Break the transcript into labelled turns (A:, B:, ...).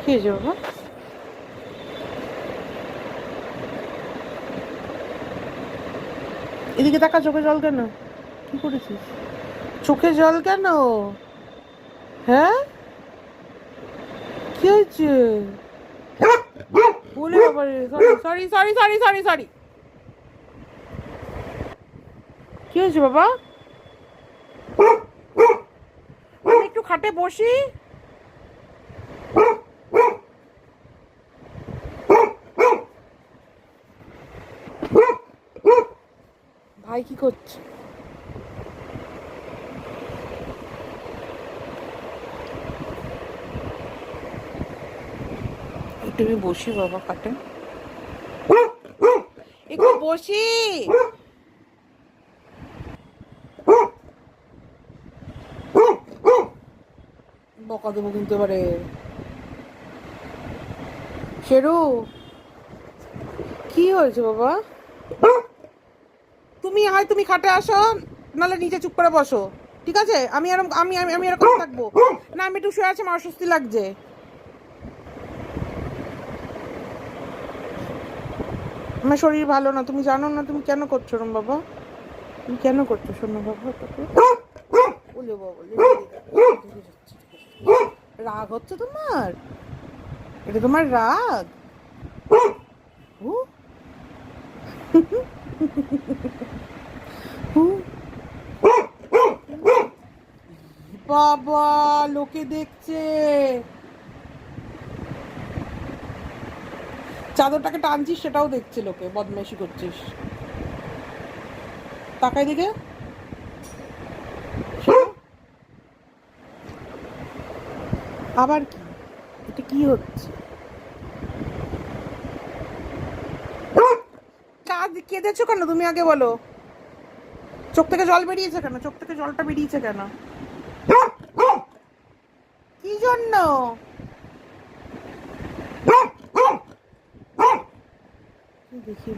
A: কি হয়েছে বাবা? এদিকে তাকা, চোখে জল কেন? কি করেছিস? চোখে জল কেন? হ্যাঁ, কি হয়েছে? বলে বাবা রে, sorry sorry sorry sorry sorry. কি হয়েছে বাবা? আমি একটু খাটে বসি। ভাই কি করছে? একটু আমি বসি বাবা খাটে, একটু বসি। বকা দেবো কিন্তু এবারে। শেরু, কি হয়েছে বাবা? তুমি খাটে আসো, নাহলে নিচে চুপ করে বসো, ঠিক আছে? আমি এরকম আমি আমি আমি এরকম থাকবো না। আমি একটু শুয়ে আছি, আমার অস্বস্তি লাগছে। আমার শরীর ভালো না, তুমি জানো না? তুমি কেন করছো রম বাবা? তুমি কেন করছো শোনো বাবা? বলে বাবা, রাগ হচ্ছে তোমার? এটা তোমার রাগ? ও বাবা, লোকে দেখছে। চাদরটাকে টানছিস সেটাও দেখছে লোকে, বদমাইশি করছিস। তাকাই দিকে। আবার কি? এটা কি হচ্ছে? কাজ কেঁদেছো কেন তুমি আগে বলো? চোখ থেকে জল বেরিয়েছে কেন? চোখ থেকে জলটা বেরিয়েছে কেন? কি জন্য? দেখি